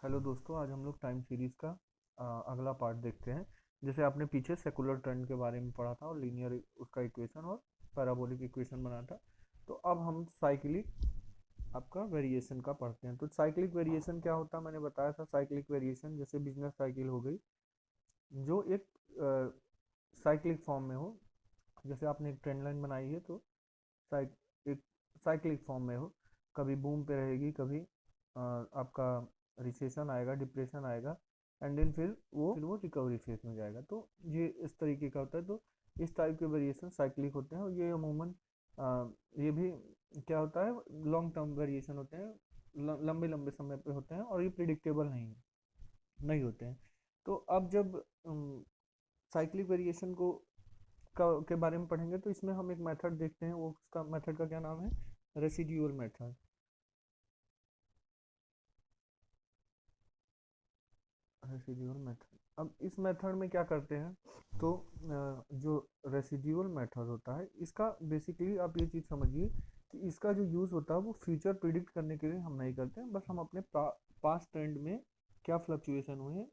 Hello दोस्तों, आज हम लोग टाइम सीरीज का अगला पार्ट देखते हैं। जैसे आपने पीछे सेकुलर ट्रेंड के बारे में पढ़ा था और लीनियर उसका इक्वेशन और पैराबोलिक इक्वेशन बना था। तो अब हम साइक्लिक आपका वेरिएशन का पढ़ते हैं। तो साइक्लिक वेरिएशन क्या होता है, मैंने बताया था। साइक्लिक वेरिएशन जैसे बिजनेस साइकिल हो गई, जो एक साइक्लिक फॉर्म में हो। जैसे आपने एक ट्रेंड लाइन बनाई है तो साइक एक साइक्लिक फॉर्म में हो, कभी बूम पे रहेगी, कभी आपका रिसेशन आएगा, डिप्रेशन आएगा, एंड देन फिर वो रिकवरी फेज में जाएगा। तो ये इस तरीके का होता है। तो इस टाइप के वेरिएशन साइक्लिक होते हैं, और ये अमूमन ये भी क्या होता है, लॉन्ग टर्म वेरिएशन होते हैं, लंबे लंबे समय पे होते हैं, और ये प्रिडिक्टेबल नहीं होते हैं। तो अब जब साइक्लिक वेरिएशन के बारे में पढ़ेंगे तो इसमें हम एक मेथड देखते हैं। वो उसका मेथड का क्या नाम है? Residual method. Residual method. अब इस मेथड में क्या करते हैं, तो जो रेसिड्यूअल मेथड होता है, इसका बेसिकली आप ये चीज़ समझिए कि इसका जो यूज़ होता है वो फ्यूचर प्रिडिक्ट करने के लिए हम नहीं करते हैं। बस हम अपने पास्ट ट्रेंड में क्या फ्लक्चुएशन हुए हैं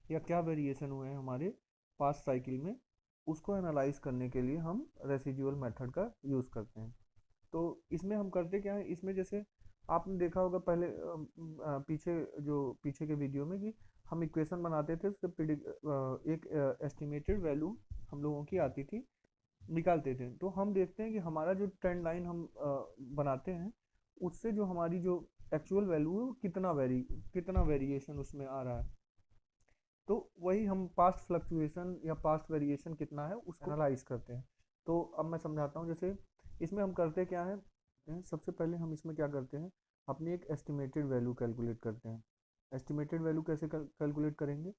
या क्या वेरिएशन हुए हैं हमारे पास्ट साइकिल में, उसको एनालाइज करने के लिए हम रेसिड्यूअल मेथड का यूज़ करते हैं। तो इसमें हम करते क्या है, इसमें जैसे आपने देखा होगा पहले पीछे के वीडियो में कि हम इक्वेशन बनाते थे, उससे एक एस्टिमेटेड वैल्यू हम लोगों की आती थी, निकालते थे। तो हम देखते हैं कि हमारा जो ट्रेंड लाइन हम बनाते हैं, उससे जो हमारी जो एक्चुअल वैल्यू है वो कितना वेरिएशन उसमें आ रहा है। तो वही हम पास्ट फ्लक्चुएशन या पास्ट वेरिएशन कितना है उसको एनालाइज करते हैं। तो अब मैं समझाता हूँ। जैसे इसमें हम करते क्या है, सबसे पहले हम इसमें क्या करते हैं, अपनी एक एस्टिमेटेड वैल्यू कैलकुलेट करते हैं। एस्टिमेटेड वैल्यू कैसे कैलकुलेट करेंगे?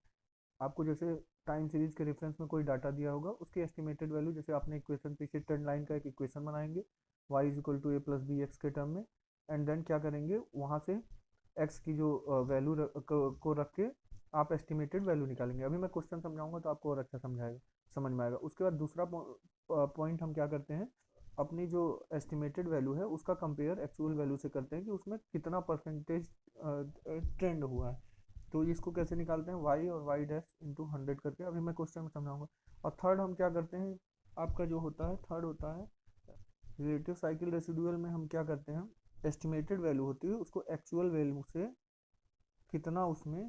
आपको जैसे टाइम सीरीज के रेफरेंस में कोई डाटा दिया होगा, उसकी एस्टिमेटेड वैल्यू, जैसे आपने इक्वेशन पीछे ट्रेंड लाइन का एक इक्वेशन बनाएंगे, y is equal to A plus B X के टर्म में, एंड देन क्या करेंगे, वहाँ से एक्स की जो वैल्यू को रख के आप एस्टिमेटेड वैल्यू निकालेंगे। अभी मैं क्वेश्चन समझाऊंगा तो आपको और अच्छा समझ में आएगा। उसके बाद दूसरा पॉइंट हम क्या करते हैं, अपनी जो एस्टिमेटेड वैल्यू है उसका कंपेयर एक्चुअल वैल्यू से करते हैं कि उसमें कितना परसेंटेज ट्रेंड हुआ है। तो इसको कैसे निकालते हैं, वाई और वाई डैश इंटू 100 करके। अभी मैं क्वेश्चन में समझाऊंगा। और थर्ड हम क्या करते हैं, आपका जो होता है थर्ड होता है रिलेटिव साइकिल रेसिडुअल में हम क्या करते हैं, एस्टिमेटेड वैल्यू होती है उसको एक्चुअल वैल्यू से कितना उसमें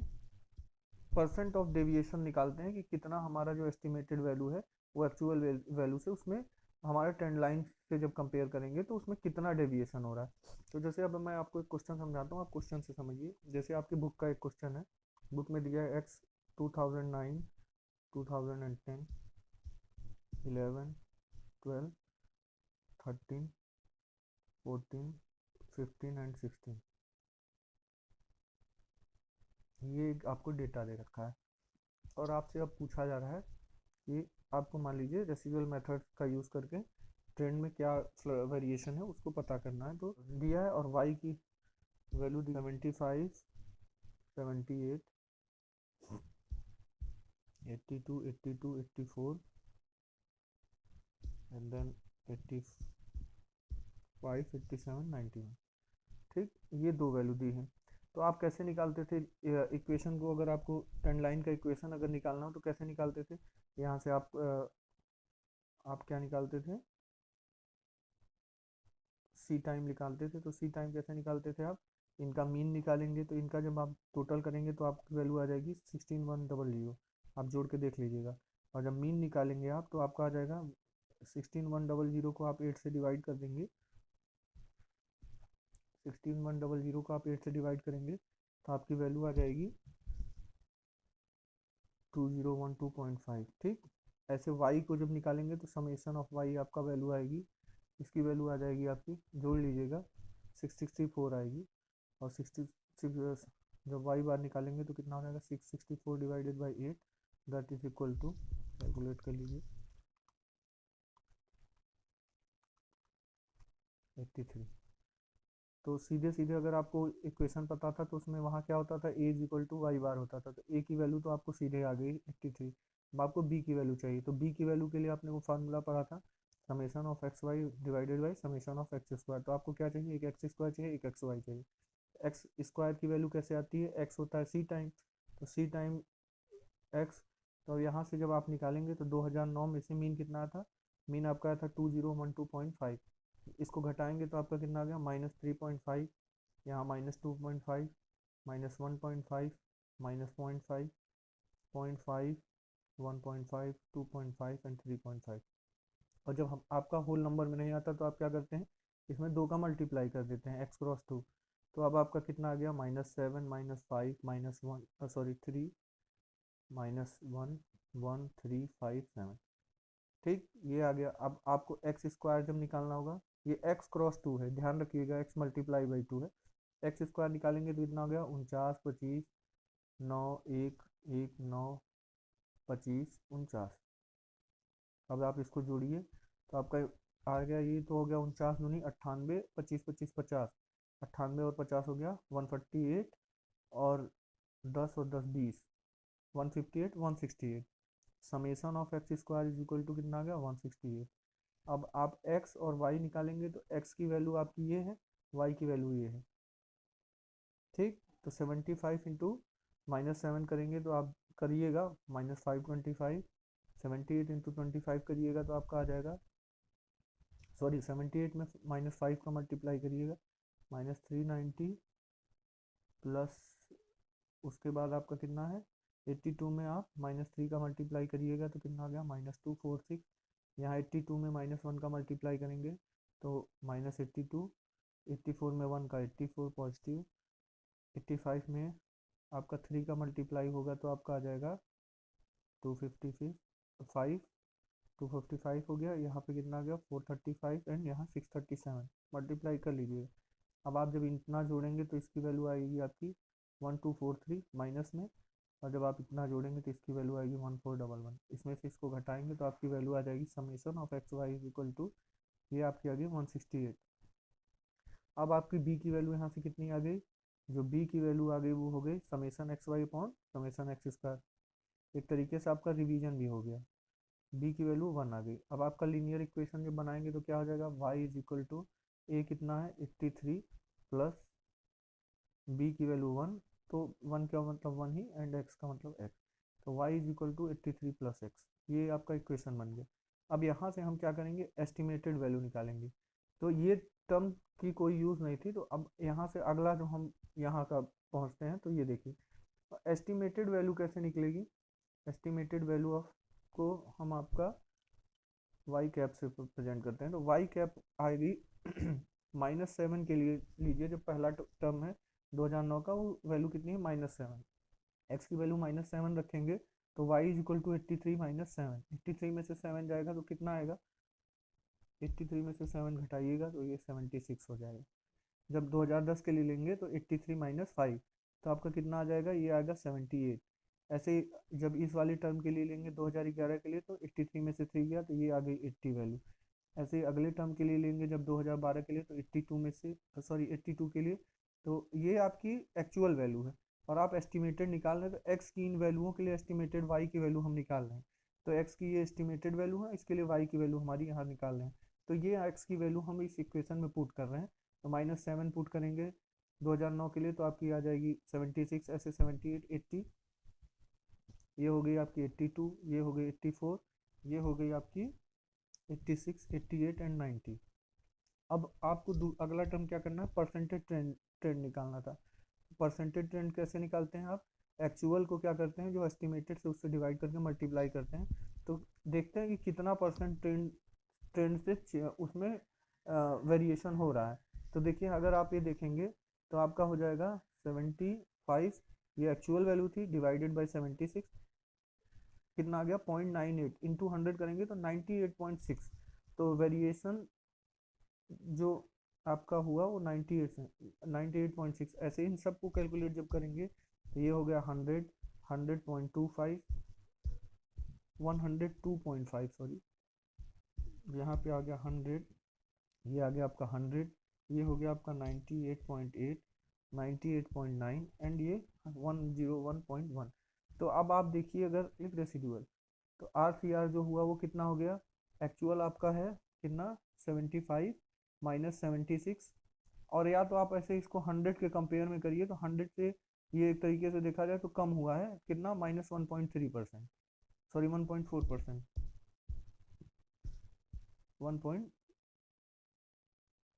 परसेंट ऑफ डेविएशन निकालते हैं, कि कितना हमारा जो एस्टिमेटेड वैल्यू है वो एक्चुअल वैल्यू से, उसमें हमारे ट्रेंड लाइन से जब कंपेयर करेंगे तो उसमें कितना डेविएशन हो रहा है। तो जैसे अब मैं आपको एक क्वेश्चन समझाता हूँ, आप क्वेश्चन से समझिए। जैसे आपकी बुक का एक क्वेश्चन है, बुक में दिया है एक्स 2009, 2010, 11, 12, 13, 14, 15 एंड 16। ये आपको डेटा दे रखा है, और आपसे अब पूछा जा रहा है कि आपको मान लीजिए रेसिडुअल मेथड का यूज़ करके ट्रेंड में क्या वेरिएशन है उसको पता करना है। तो दिया है, और वाई की वैल्यू दी 75, 78, 82, 82, 84, एंड देन 85, 87, 91। ठीक, ये दो वैल्यू दी है। तो आप कैसे निकालते थे इक्वेशन को? अगर आपको ट्रेंड लाइन का इक्वेशन अगर निकालना हो तो कैसे निकालते थे? यहाँ से आप क्या निकालते थे, सी टाइम निकालते थे। तो सी टाइम कैसे निकालते थे आप, इनका मीन निकालेंगे, तो इनका जब आप टोटल करेंगे तो आपकी वैल्यू आ जाएगी 16100। आप जोड़ के देख लीजिएगा। और जब मीन निकालेंगे आप तो आपका आ जाएगा 16100 को आप 8 से डिवाइड कर देंगे। 16100 को आप 8 से डिवाइड करेंगे तो आपकी वैल्यू आ जाएगी 2012.5। ठीक, ऐसे वाई को जब निकालेंगे तो समेशन ऑफ वाई आपका वैल्यू आएगी, इसकी वैल्यू आ जाएगी आपकी, जोड़ लीजिएगा, 664 आएगी। और 66 जब वाई बार निकालेंगे तो कितना हो जाएगा, 664 divided by 8, that is equal to, calculate कर लीजिए, 83। तो सीधे सीधे अगर आपको इक्वेशन पता था तो उसमें वहाँ क्या होता था, ए इज इक्वल टू वाई बार होता था। तो ए की वैल्यू तो आपको सीधे आ गई 83। अब आपको बी की वैल्यू चाहिए, तो बी की वैल्यू के लिए आपने वो फार्मूला पढ़ा था, summation of X Y divided by summation of X square. तो आपको क्या चाहिए, एक एक्स स्क्वायर चाहिए, एक एक्स वाई चाहिए। एक्स स्क्वायर की वैल्यू कैसे आती है, एक्स होता है सी टाइम, तो सी टाइम एक्स। तो यहाँ से जब आप निकालेंगे तो 2009 में से मीन कितना था, मीन आपका आया था 2012.5। इसको घटाएंगे तो आपका कितना आ गया, -3.5, यहाँ -2.5, -1.5, -0.5, 0.5, 1.5, 2.5 एंड 3.5। और जब हम आपका होल नंबर में नहीं आता तो आप क्या करते हैं, इसमें 2 का मल्टीप्लाई कर देते हैं, x क्रॉस 2। तो अब आपका कितना आ गया, -7, -5, -1 सॉरी 3, -1, 1, 3, 5, 7। ठीक, ये आ गया। अब आपको एक्स स्क्वायर जब निकालना होगा, ये एक्स क्रॉस 2 है, ध्यान रखिएगा, एक्स मल्टीप्लाई बाई 2 है। एक्स स्क्वायर निकालेंगे तो इतना हो गया 49, 25, 9, 1, 1, 9, 25, 49। अब आप इसको जोड़िए तो आपका आ गया, ये तो हो गया 49 दूनी 98, 25, 25, 50, 98 और 50 हो गया 148, और 10 और 10 20, 158, 168। Summation of X square is equal to कितना आ गया, 168। अब आप x और y निकालेंगे तो x की वैल्यू आपकी ये है, y की वैल्यू ये है। ठीक, तो 75 इंटू -7 करेंगे तो आप करिएगा -525, 78 इंटू 25 करिएगा तो आपका आ जाएगा, सॉरी 78 में -5 का मल्टीप्लाई करिएगा, -390 प्लस उसके बाद आपका कितना है 82 में आप -3 का मल्टीप्लाई करिएगा तो कितना आ गया, -246। यहाँ 82 में -1 का मल्टीप्लाई करेंगे तो -82, 84 में 1 का 84 पॉजिटिव, 85 में आपका 3 का मल्टीप्लाई होगा तो आपका आ जाएगा 255, 255 हो गया। यहाँ पे कितना आ गया 435 एंड यहाँ 637, मल्टीप्लाई कर लीजिए। अब आप जब इतना जोड़ेंगे तो इसकी वैल्यू आएगी आपकी 1243 माइनस में, और जब आप इतना जोड़ेंगे तो इसकी वैल्यू आएगी 1411। इसमें से इसको घटाएंगे तो आपकी वैल्यू आ जाएगी summation of X Y is equal to, ये आपकी आ गई 168। अब आपकी बी की वैल्यू यहाँ से कितनी आ गई, जो बी की वैल्यू आ गई वो हो गई summation X Y upon summation X square. एक तरीके से आपका रिवीजन भी हो गया। बी की वैल्यू 1 आ गई। अब आपका लीनियर इक्वेशन जब बनाएंगे तो क्या हो जाएगा, वाई इज इक्वल टू ए कितना है 83 प्लस बी की वैल्यू 1, तो 1 का मतलब 1 ही एंड x का मतलब x, तो y is equal to 83 plus X, ये आपका इक्वेशन बन गया। अब यहाँ से हम क्या करेंगे, एस्टिमेटेड वैल्यू निकालेंगे। तो ये टर्म की कोई यूज़ नहीं थी, तो अब यहाँ से अगला जो हम यहाँ का पहुँचते हैं तो ये देखिए एस्टिमेटेड वैल्यू कैसे निकलेगी। एस्टिमेटेड वैल्यू ऑफ को हम आपका वाई कैप से प्रेजेंट करते हैं, तो वाई कैप आएगी -7 के लिए लीजिए, जो पहला टर्म है 2009 का, वो वैल्यू कितनी है -7, एक्स की वैल्यू -7 रखेंगे तो y इज इक्वल टू 83 -7, 83 में से 7 जाएगा तो कितना आएगा, 83 में से 7 घटाइएगा तो ये 76 हो जाएगा। जब 2010 के लिए लेंगे तो 83 -5, तो आपका कितना आ जाएगा, ये आएगा 78। ऐसे ही जब इस वाली टर्म के लिए लेंगे 2011 के लिए तो 83 में से 3 गया तो ये आ गई 80 वैल्यू। ऐसे ही अगले टर्म के लिए लेंगे जब 2012 के लिए तो 82 में से सॉरी 82 के लिए, तो ये आपकी एक्चुअल वैल्यू है। और आप एस्टिमेटेड निकाल रहे हैं तो एक्स की इन वैल्यूओं के लिए एस्टिमेटेड वाई की वैल्यू हम निकाल रहे हैं, तो एक्स की ये एस्टिमेटेड वैल्यू है, इसके लिए वाई की वैल्यू हमारी यहाँ निकाल रहे हैं। तो ये एक्स की वैल्यू हम इस इक्वेशन में पुट कर रहे हैं, तो -7 पुट करेंगे 2009 के लिए तो आपकी आ जाएगी 76, ऐसे 78, 80, ये हो गई आपकी 82, ये हो गई 84, ये हो गई आपकी 86, 88 एंड 90। अब आपको अगला टर्म क्या करना है, परसेंटेज ट्रेंड ट्रेंड निकालना था। परसेंटेज ट्रेंड कैसे निकालते हैं आप, एक्चुअल को क्या करते हैं, जो एस्टिमेटेड से उससे डिवाइड करके मल्टीप्लाई करते हैं, तो देखते हैं कि कितना परसेंट ट्रेंड ट्रेंड से उसमें वेरिएशन हो रहा है। तो देखिए अगर आप ये देखेंगे तो आपका हो जाएगा 75, ये एक्चुअल वैल्यू थी, डिवाइडेड बाई 76, कितना आ गया 0.98 इंटू 100 करेंगे तो 98.6। तो वेरिएशन जो आपका हुआ वो 98.6। ऐसे इन सबको कैलकुलेट जब करेंगे तो ये हो गया 100, 100.25, 102.5 सॉरी, यहाँ पे आ गया 100, ये आ गया आपका 100, ये हो गया आपका 98.8, 98.9 एंड ये 101.1। तो अब आप देखिए अगर एक रेसिडुअल, तो RCR जो हुआ वो कितना हो गया, एक्चुअल आपका है कितना 75 -76, और या तो आप ऐसे इसको 100 के कंपेयर में करिए, तो 100 से ये एक तरीके से देखा जाए तो कम हुआ है कितना, -1.3%, सॉरी 1.4%, 1.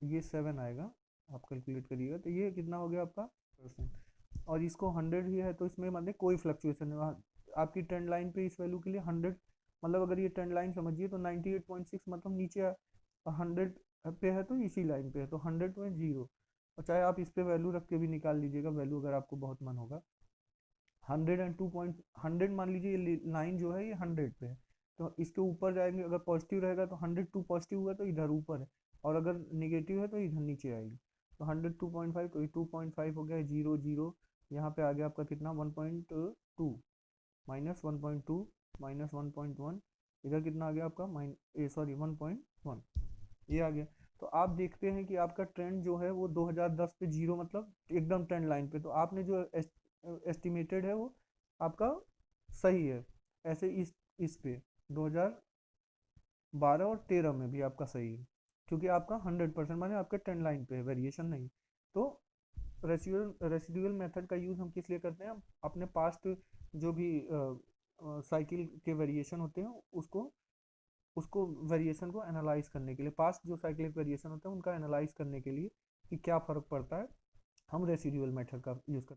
ये 7 आएगा, आप कैलकुलेट करिएगा तो ये कितना हो गया आपका परसेंट। और इसको 100 ही है तो इसमें मतलब कोई फ्लक्चुएशन नहीं, आपकी ट्रेंड लाइन पे इस वैल्यू के लिए 100, मतलब अगर ये ट्रेंड लाइन समझिए तो 98.6 मतलब नीचे 100 पे है तो इसी लाइन पे है, तो 100.0। और चाहे आप इस पे वैल्यू रख के भी निकाल लीजिएगा वैल्यू, अगर आपको बहुत मन होगा। 102.100 मान लीजिए, ये लाइन जो है ये 100 पे है, तो इसके ऊपर जाएंगे, अगर पॉजिटिव रहेगा तो 102 पॉजिटिव हुआ तो इधर ऊपर है, और अगर निगेटिव है तो इधर नीचे आएगी। तो 102.5, तो ये 2.5 हो गया, 0 0, यहाँ पे आ गया आपका कितना 1.2, -1.2, -1.1, इधर कितना आ गया आपका सॉरी 1.1, ये आ गया। तो आप देखते हैं कि आपका ट्रेंड जो है वो 2010 पे जीरो, मतलब एकदम ट्रेंड लाइन पे, तो आपने जो एस्टिमेटेड है वो आपका सही है। ऐसे इस पे 2012 और 13 में भी आपका सही है, क्योंकि आपका 100% माने आपके ट्रेंड लाइन पे है, वेरिएशन नहीं। तो रेसिडुअल मेथड का यूज़ हम किस लिए करते हैं, हम अपने पास्ट जो भी साइकिल के वेरिएशन होते हैं उसको उसको वेरिएशन को एनालाइज करने के लिए, पास्ट जो साइक्लिक वेरिएशन होता है उनका एनालाइज करने के लिए कि क्या फ़र्क पड़ता है, हम रेसिडुअल मेथड का यूज़ करते हैं।